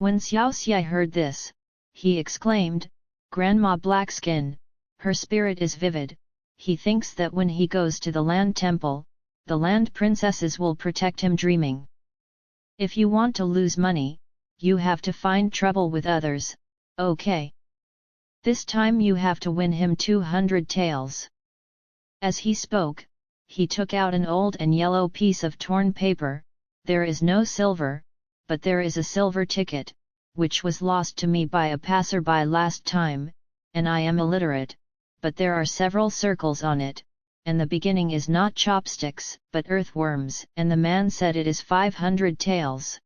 When Xiaoxie heard this, he exclaimed, "Grandma Blackskin, her spirit is vivid." He thinks that when he goes to the land temple, the land princesses will protect him, dreaming. If you want to lose money, you have to find trouble with others, okay? This time you have to win him 200 taels. As he spoke, he took out an old and yellow piece of torn paper. There is no silver, but there is a silver ticket, which was lost to me by a passerby last time, and I am illiterate, but there are several circles on it, and the beginning is not chopsticks but earthworms, and the man said it is 500 taels.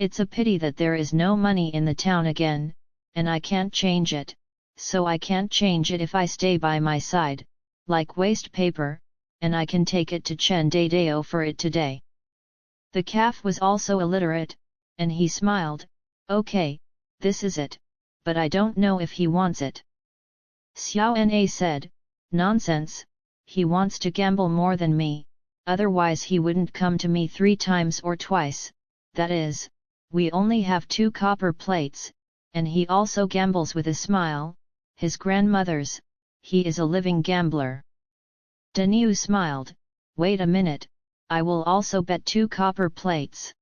It's a pity that there is no money in the town again, and I can't change it, so I can't change it if I stay by my side, like waste paper, and I can take it to Chen Dadao for it today. The calf was also illiterate, and he smiled, "Okay, this is it, but I don't know if he wants it." Xiao said, "Nonsense, he wants to gamble more than me, otherwise he wouldn't come to me 3 times or twice, that is, we only have 2 copper plates, and he also gambles with a smile, his grandmother's, he is a living gambler." Daniu smiled, "Wait a minute, I will also bet 2 copper plates."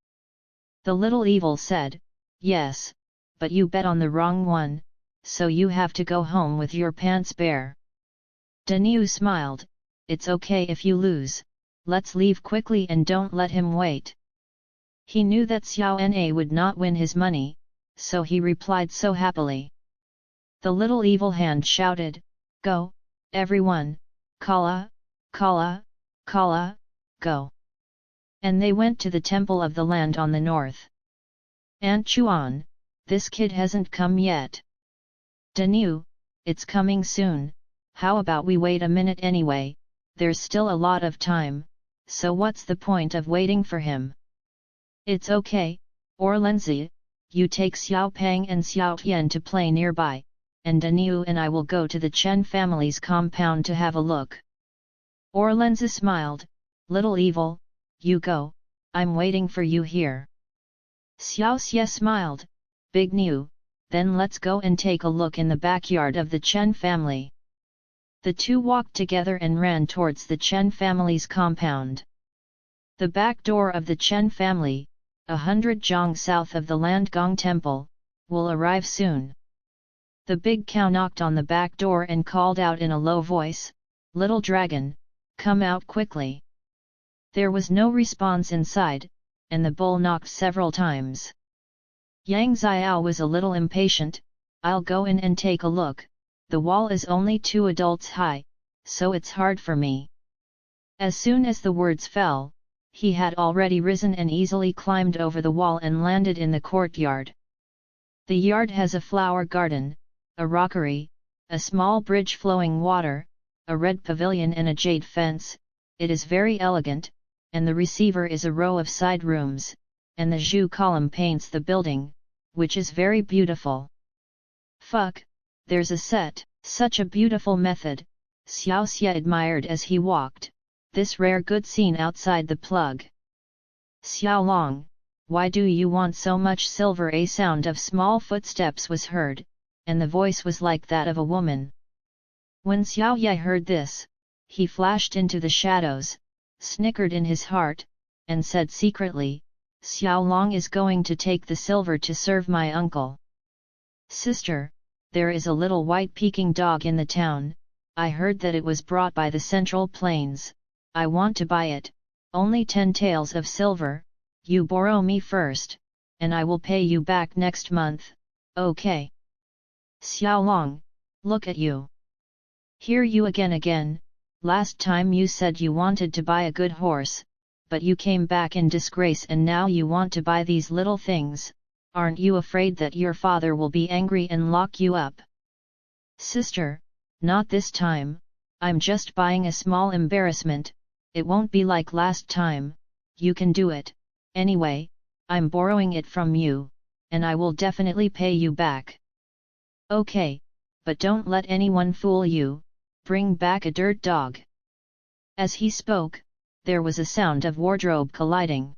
The little evil said, "Yes, but you bet on the wrong one, so you have to go home with your pants bare." Daniu smiled, "It's okay if you lose, let's leave quickly and don't let him wait." He knew that Xiao would not win his money, so he replied so happily. The little evil hand shouted, "Go, everyone, Kala, Kala, Kala, go!" And they went to the temple of the land on the north. "Aunt Chuan, this kid hasn't come yet." "Daniu, it's coming soon, how about we wait a minute anyway, there's still a lot of time, so what's the point of waiting for him?" "It's okay, Orlenzi, you take Xiao Pang and Xiao Tian to play nearby, and Daniu and I will go to the Chen family's compound to have a look." Orlenzi smiled, "Little evil, you go, I'm waiting for you here." Xiaoxie smiled, "Big Niu, then let's go and take a look in the backyard of the Chen family." The two walked together and ran towards the Chen family's compound. The back door of the Chen family, 100 zhang south of the Landgong Temple, will arrive soon. The big cow knocked on the back door and called out in a low voice, "Little dragon, come out quickly." There was no response inside, and the bull knocked several times. Yang Xiao was a little impatient, "I'll go in and take a look, the wall is only 2 adults high, so it's hard for me." As soon as the words fell, he had already risen and easily climbed over the wall and landed in the courtyard. The yard has a flower garden, a rockery, a small bridge flowing water, a red pavilion and a jade fence. It is very elegant, and the receiver is a row of side rooms, and the Zhu column paints the building, which is very beautiful. "Fuck, there's a set, such a beautiful method," Xiaoxie admired as he walked, "this rare good scene outside the plug." "Xiaolong, why do you want so much silver?" A sound of small footsteps was heard, and the voice was like that of a woman. When Xiaoye heard this, he flashed into the shadows, snickered in his heart, and said secretly, "Xiaolong is going to take the silver to serve my uncle." "Sister, there is a little white Peking dog in the town, I heard that it was brought by the Central Plains, I want to buy it, only 10 taels of silver, you borrow me first, and I will pay you back next month, okay?" "Xiaolong, look at you. Hear you again, last time you said you wanted to buy a good horse, but you came back in disgrace and now you want to buy these little things, aren't you afraid that your father will be angry and lock you up?" "Sister, not this time, I'm just buying a small embarrassment, it won't be like last time, you can do it, anyway, I'm borrowing it from you, and I will definitely pay you back." "Okay, but don't let anyone fool you, bring back a dirt dog." As he spoke, there was a sound of wardrobe colliding.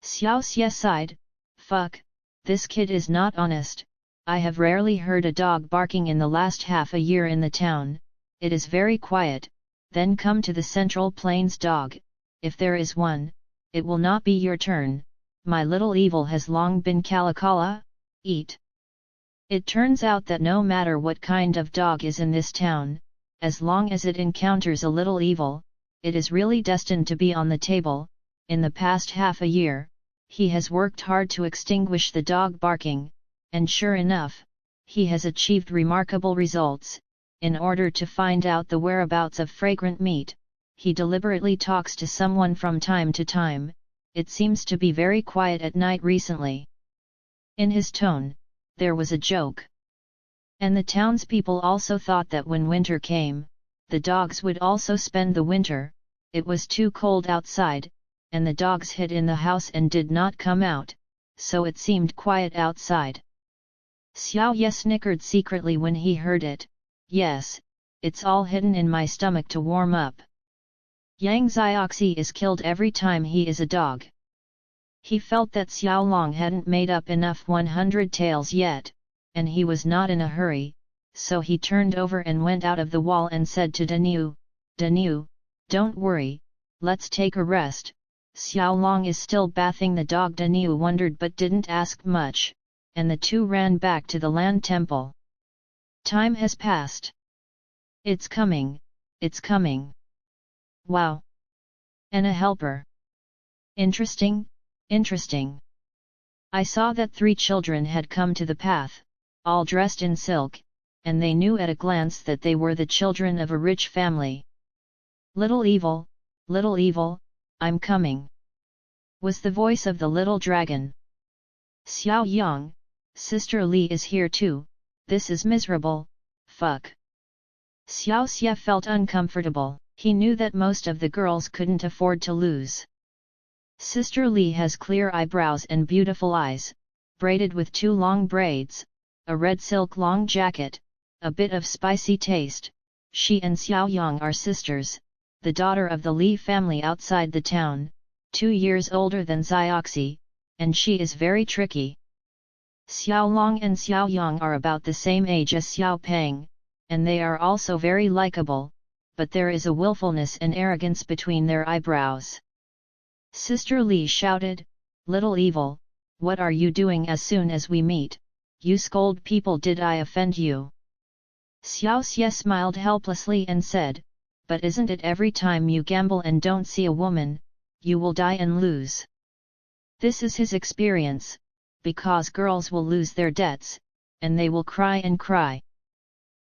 Xiaoxie sighed, "Fuck, this kid is not honest. I have rarely heard a dog barking in the last half a year in the town. It is very quiet. Then come to the Central Plains dog. If there is one, it will not be your turn. My little evil has long been Kalakala. Eat. It turns out that no matter what kind of dog is in this town, as long as it encounters a little evil, it is really destined to be on the table. In the past half a year, he has worked hard to extinguish the dog barking, and sure enough, he has achieved remarkable results. In order to find out the whereabouts of fragrant meat, he deliberately talks to someone from time to time. It seems to be very quiet at night recently. In his tone, there was a joke. And the townspeople also thought that when winter came, the dogs would also spend the winter. It was too cold outside, and the dogs hid in the house and did not come out, so it seemed quiet outside. Xiaoxie snickered secretly when he heard it. Yes, it's all hidden in my stomach to warm up. Yang Xiaoxie is killed every time he is a dog. He felt that Xiaolong hadn't made up enough 100 taels yet, and he was not in a hurry, so he turned over and went out of the wall and said to Danu, "Danu, don't worry, let's take a rest." Xiaolong is still bathing the dog. Danu wondered but didn't ask much, and the two ran back to the land temple. Time has passed. It's coming, it's coming. Wow! And a helper. Interesting, interesting. I saw that 3 children had come to the path, all dressed in silk, and they knew at a glance that they were the children of a rich family. Little evil, I'm coming, was the voice of the little dragon. Xiao Yang, Sister Li is here too. This is miserable, fuck. Xiaoxie felt uncomfortable. He knew that most of the girls couldn't afford to lose. Sister Li has clear eyebrows and beautiful eyes, braided with 2 long braids, a red silk long jacket, a bit of spicy taste. She and Xiao Yang are sisters, the daughter of the Li family outside the town, 2 years older than Xiaoxie, and she is very tricky. Xiaolong and Xiao Yang are about the same age as Xiao Peng, and they are also very likable, but there is a willfulness and arrogance between their eyebrows. Sister Li shouted, "Little evil, what are you doing as soon as we meet? You scold people. Did I offend you?" Xiaoxie smiled helplessly and said, "But isn't it every time you gamble and don't see a woman, you will die and lose?" This is his experience, because girls will lose their debts, and they will cry and cry.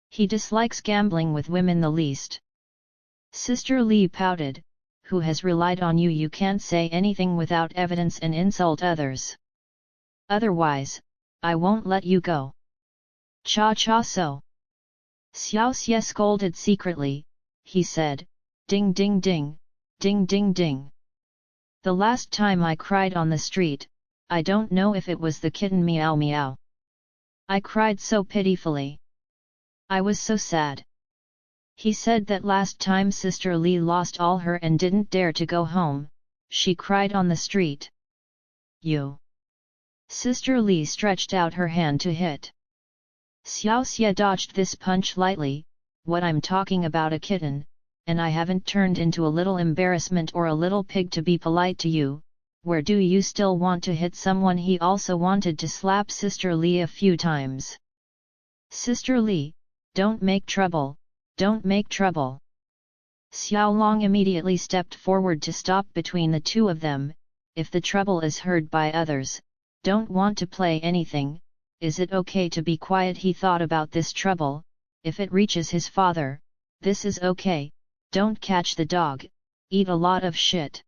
He dislikes gambling with women the least. Sister Li pouted, "Who has relied on you? You can't say anything without evidence and insult others. Otherwise, I won't let you go." "Cha so." Xiaoxie scolded secretly. He said, "Ding ding ding, ding ding ding. The last time I cried on the street, I don't know if it was the kitten meow meow. I cried so pitifully. I was so sad." He said that last time Sister Li lost all her and didn't dare to go home, she cried on the street. "You." Sister Li stretched out her hand to hit. Xiaoxie dodged this punch lightly. "What, I'm talking about a kitten, and I haven't turned into a little embarrassment or a little pig to be polite to you. Where do you still want to hit someone?" He also wanted to slap Sister Li a few times. "Sister Li, don't make trouble, don't make trouble." Xiaolong immediately stepped forward to stop between the two of them. "If the trouble is heard by others, don't want to play anything, is it okay to be quiet?" He thought about this trouble. If it reaches his father, this is okay. Don't catch the dog, eat a lot of shit.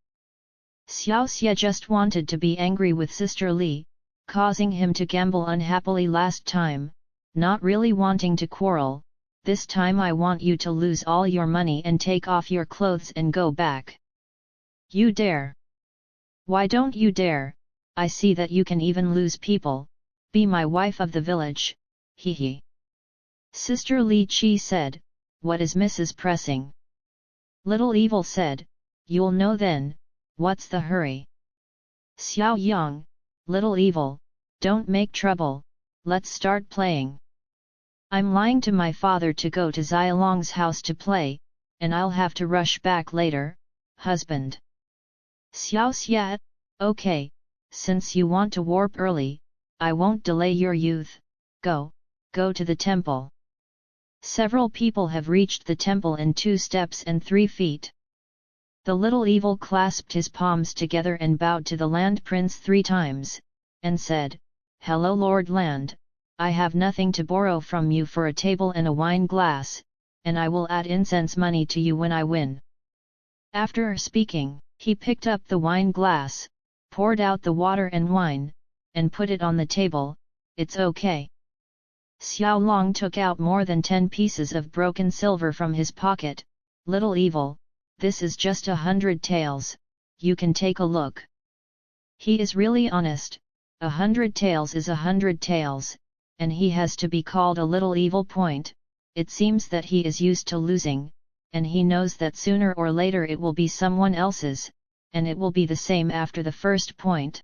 Xiaoxie just wanted to be angry with Sister Li, causing him to gamble unhappily last time, not really wanting to quarrel. "This time I want you to lose all your money and take off your clothes and go back." "You dare? Why don't you dare? I see that you can even lose people. Be my wife of the village, hee hee." Sister Li Chi said, "What is Mrs. pressing?" Little Evil said, "You'll know then, what's the hurry?" Xiao Yang, "Little Evil, Don't make trouble, let's start playing. I'm lying to my father to go to Xiaolong's house to play, and I'll have to rush back later, husband. Xiaoxie, okay, since you want to warp early, I won't delay your youth, go to the temple. Several people have reached the temple in 2 steps and 3 feet. The little evil clasped his palms together and bowed to the Land Prince 3 times, and said, "Hello Lord Land, I have nothing to borrow from you for a table and a wine glass, and I will add incense money to you when I win." After speaking, he picked up the wine glass, poured out the water and wine, and put it on the table. "It's okay." Xiaolong took out more than 10 pieces of broken silver from his pocket. "Little evil, this is just 100 taels, you can take a look." He is really honest, 100 taels is 100 taels, and he has to be called a little evil point. It seems that he is used to losing, and he knows that sooner or later it will be someone else's, and it will be the same after the first point.